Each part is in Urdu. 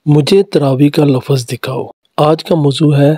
مجھے تراویح کا لفظ دکھاؤ۔ آج کا موضوع ہے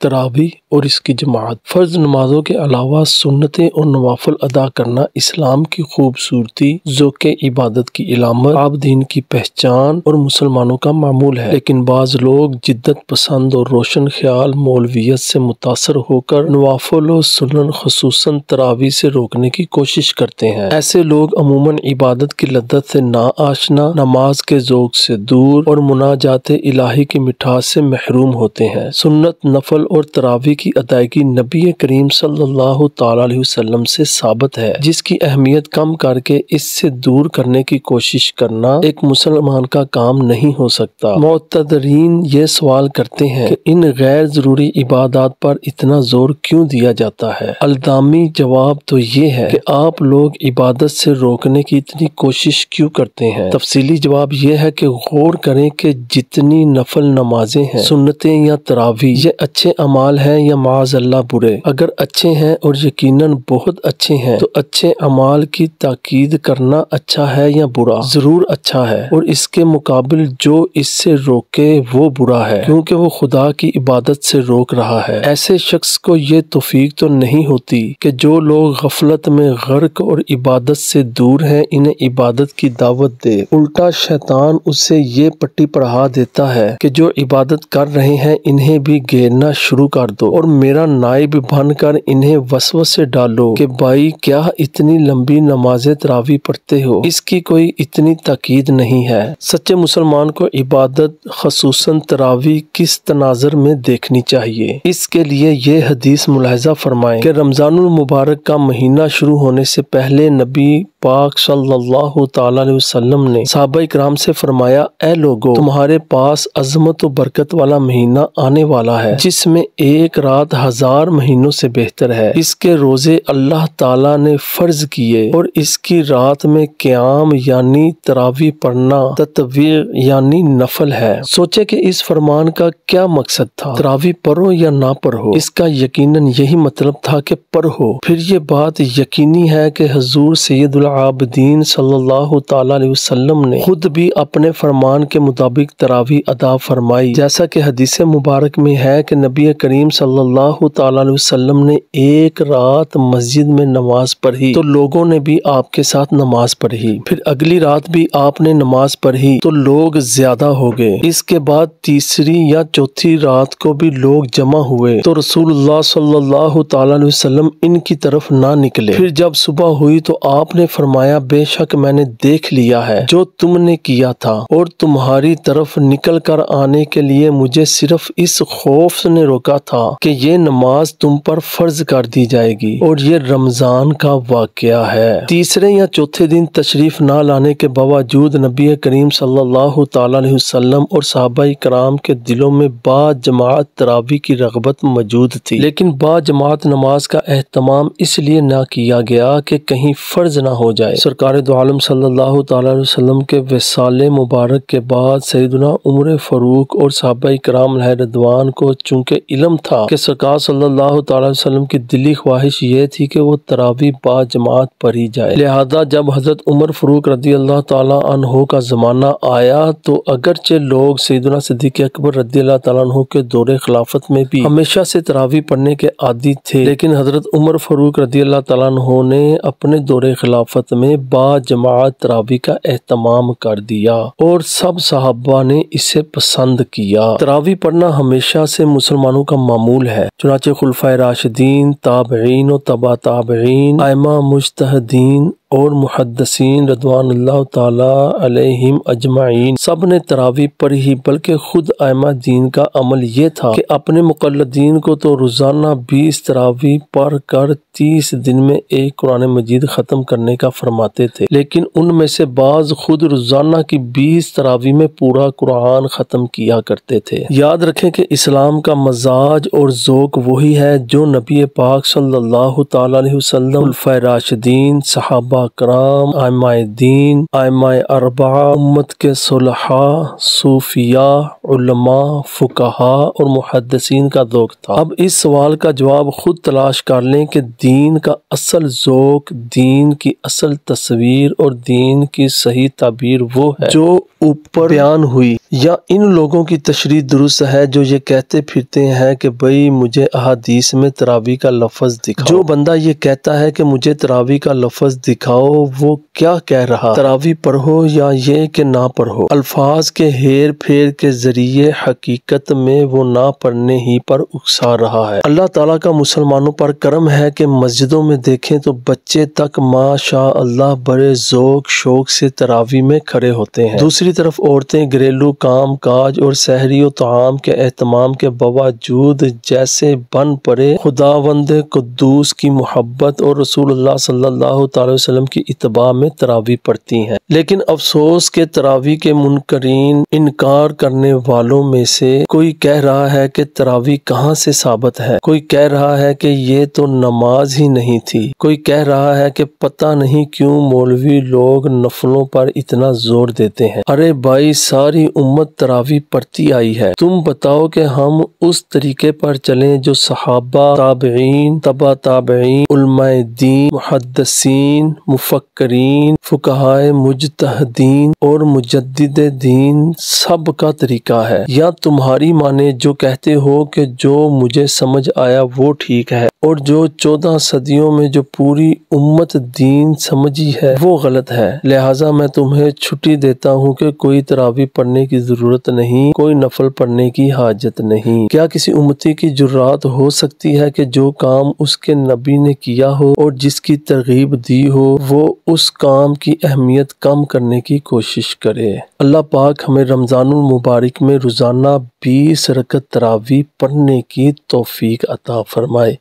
تراویح اور اس کی جماعت۔ فرض نمازوں کے علاوہ سنتیں اور نوافل ادا کرنا اسلام کی خوبصورتی، ذوق عبادت کی علامت، عابدین کی پہچان اور مسلمانوں کا معمول ہے، لیکن بعض لوگ جدت پسند اور روشن خیال مولویت سے متاثر ہو کر نوافل و سنن خصوصاً تراویح سے روکنے کی کوشش کرتے ہیں۔ ایسے لوگ عموماً عبادت کی لذت سے ناآشنا، نماز کے ذوق سے دور اور مناجات الہی کی مٹھاس سے محروم ہوتے ہیں۔ سنت، نفل اور تراویح کی ادائیگی نبی کریم صلی اللہ تعالیٰ علیہ وسلم سے ثابت ہے، جس کی اہمیت کم کر کے اس سے دور کرنے کی کوشش کرنا ایک مسلمان کا کام نہیں ہو سکتا۔ معتبرین یہ سوال کرتے ہیں کہ ان غیر ضروری عبادات پر اتنا زور کیوں دیا جاتا ہے؟ الزامی جواب تو یہ ہے کہ آپ لوگ عبادت سے روکنے کی اتنی کوشش کیوں کرتے ہیں؟ تفصیلی جواب یہ ہے کہ غور کریں کہ جتنی نفل نمازیں ہیں، سنتیں یا تراویح، یہ اچھے اعمال ہیں یا معاذ اللہ برے؟ اگر اچھے ہیں اور یقیناً بہت اچھے ہیں تو اچھے اعمال کی تاکید کرنا اچھا ہے یا برا؟ ضرور اچھا ہے، اور اس کے مقابل جو اس سے روکے وہ برا ہے، کیونکہ وہ خدا کی عبادت سے روک رہا ہے۔ ایسے شخص کو یہ توفیق تو نہیں ہوتی کہ جو لوگ غفلت میں غرق اور عبادت سے دور ہیں انہیں عبادت کی دعوت دے۔ الٹا شیطان اسے یہ پٹی پڑھا دیتا ہے کہ جو عبادت کر رہے ہیں انہیں بھی گھیرنا شروع کر دو اور میرا نائب بن کر انہیں وسوسے ڈالو کہ بھائی کیا اتنی لمبی نمازیں تراویح پڑھتے ہو، اس کی کوئی اتنی تاکید نہیں ہے۔ سچے مسلمان کو عبادت خصوصاً تراویح کس تناظر میں دیکھنی چاہیے؟ اس کے لیے یہ حدیث ملاحظہ فرمائیں کہ رمضان المبارک کا مہینہ شروع ہونے سے پہلے نبی پاک صلی اللہ تعالیٰ علیہ وسلم نے صحابہ کرام سے فرمایا، اے لوگو، تمہارے پاس عظمت و برکت والا مہینہ آنے والا ہے جس میں ایک رات 1000 مہینوں سے بہتر ہے۔ اس کے روزے اللہ تعالیٰ نے فرض کیے اور اس کی رات میں قیام یعنی تراویح پڑھنا تطوع یعنی نفل ہے۔ سوچے کہ اس فرمان کا کیا مقصد تھا؟ تراویح پڑھو یا نہ پڑھو، اس کا یقیناً یہی مطلب تھا کہ پڑھو۔ پھر یہ بات یقینی ہے کہ حضور سید العابدین صلی اللہ تعالیٰ علیہ وسلم نے خود بھی اپنے فرمان کے مطابق تراویح ادا فرمائی، جیسا کہ حدیث مبارک میں ہے کہ نبی کریم صلی اللہ تعالیٰ علیہ وسلم نے ایک رات مسجد میں نماز پڑھی تو لوگوں نے بھی آپ کے ساتھ نماز پڑھی، پھر اگلی رات بھی آپ نے نماز پڑھی تو لوگ زیادہ ہو گئے، اس کے بعد تیسری یا چوتھی رات کو بھی لوگ جمع ہوئے تو رسول اللہ صلی اللہ تعالیٰ علیہ وسلم ان کی طرف نہ نکلے۔ پھر جب صبح ہوئی تو آپ نے فرمایا، بے شک میں نے دیکھ لیا ہے جو تم نے کیا تھا اور تمہاری طرف نکل کر آنے کے لیے مجھے صرف اس خوف نے روکا تھا کہ یہ نماز تم پر فرض کر دی جائے گی، اور یہ رمضان کا واقعہ ہے۔ تیسرے یا چوتھے دن تشریف نہ لانے کے باوجود نبی کریم صلی اللہ تعالیٰ علیہ وسلم اور صحابہ کرام کے دلوں میں با جماعت تراویح کی رغبت موجود تھی، لیکن با جماعت نماز کا اہتمام اس لیے نہ کیا گیا کہ کہیں فرض نہ ہو جائے۔ سرکار دو عالم صلی اللہ تعالیٰ علیہ وسلم کے وصال مبارک کے بعد سیدنا عمر فاروق اور صحابہ کرام علیہ رضوان کو چونکہ علم تھا کہ سرکار صلی اللہ تعالیٰ علیہ وسلم کی دلی خواہش یہ تھی کہ وہ تراویح با جماعت پڑھی جائے، لہذا جب حضرت عمر فاروق رضی اللہ تعالیٰ عنہ کا زمانہ آیا تو اگرچہ لوگ سیدنا صدیق اکبر رضی اللہ تعالیٰ عنہ کے دور خلافت میں بھی ہمیشہ سے تراویح پڑھنے کے عادی تھے، لیکن حضرت عمر فاروق رضی اللہ تعالیٰ عنہ نے اپنے دور خلافت میں با جماعت تراویح کا اہتمام کر دیا اور سب صحابہ نے اسے پسند کیا۔ تراویح پڑھنا ہمیشہ سے مسلمانوں کا معمول ہے، چنانچہ خلفائے راشدین، تابعین و تبع تابعین، ائمہ مجتہدین اور محدثین رضوان اللہ تعالیٰ علیہم اجمعین سب نے تراویح پڑھی، بلکہ خود ائمہ دین کا عمل یہ تھا کہ اپنے مقلدین کو تو روزانہ 20 تراویح پڑھ کر 30 دن میں ایک قرآن مجید ختم کرنے کا فرماتے تھے، لیکن ان میں سے بعض خود روزانہ کی 20 تراویح میں پورا قرآن ختم کیا کرتے تھے۔ یاد رکھیں کہ اسلام کا مزاج اور ذوق وہی ہے جو نبی پاک صلی اللہ تعالیٰ علیہ وسلم، خلفائے راشدین، صحابہ کرام، ائمہ دین، ائمہ اربعہ، امت کے صلحاء، صوفیاء، علماء، فقہاء اور محدثین کا ذوق تھا۔ اب اس سوال کا جواب خود تلاش کر لیں کہ دین کا اصل ذوق، دین کی اصل تصویر اور دین کی صحیح تعبیر وہ ہے جو اوپر بیان ہوئی، یا ان لوگوں کی تشریح درست ہے جو یہ کہتے پھرتے ہیں کہ بھئی مجھے احادیث میں تراویح کا لفظ دکھاؤ؟ جو بندہ یہ کہتا ہے کہ مجھے تراویح کا لفظ دکھاؤ، وہ کیا کہہ رہا؟ تراویح پڑھو یا یہ کہ نہ پڑھو؟ الفاظ کے ہیر پھیر کے ذریعے حقیقت میں وہ نہ پڑھنے ہی پر اکسا رہا ہے۔ اللہ تعالیٰ کا مسلمانوں پر کرم ہے کہ مسجدوں میں دیکھیں تو بچے تک ماشاء اللہ بڑے ذوق شوق سے تراویح میں کھڑے ہوتے ہیں۔ دوسری طرف عورتیں گھریلو کام کاج اور سحری و طعام کے اہتمام کے باوجود جیسے بن پڑے خداوند قدوس کی محبت اور رسول اللہ صلی اللہ تعالی وسلم کی اتباع میں تراویح پڑھتی ہیں۔ لیکن افسوس کہ تراویح کے منکرین، انکار کرنے والوں میں سے کوئی کہہ رہا ہے کہ تراویح کہاں سے ثابت ہے، کوئی کہہ رہا ہے کہ یہ تو نماز ہی نہیں تھی، کوئی کہہ رہا ہے کہ پتہ نہیں کیوں مولوی لوگ نفلوں پر اتنا زور دیتے ہیں۔ ارے بھائی، ساری امت تراویح پڑھتی آئی ہے، تم بتاؤ کہ ہم اس طریقے پر چلیں جو صحابہ، تابعین، تبع تابعین، علماء دین، محدثین، مفکرین، فقہائے مجتہدین اور مجدد دین سب کا طریقہ ہے، یا تمہاری مانے جو کہتے ہو کہ جو مجھے سمجھ آیا وہ ٹھیک ہے اور جو 14 صدیوں میں جو پوری امت دین سمجھی ہے وہ غلط ہے؟ لہٰذا میں تمہیں چھٹی دیتا ہوں کہ کوئی تراویح پڑھنے کی ضرورت نہیں، کوئی نفل پڑھنے کی حاجت نہیں۔ کیا کسی امتی کی جرات ہو سکتی ہے کہ جو کام اس کے نبی نے کیا ہو اور جس کی ترغیب دی ہو وہ اس کام کی اہمیت کم کرنے کی کوشش کرے؟ اللہ پاک ہمیں رمضان المبارک میں روزانہ 20 رکعت تراویح پڑھنے کی توفیق عطا فرمائے۔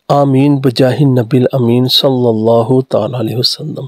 آمین بجاہ النبی الامین صلی اللہ تعالی علیہ وسلم۔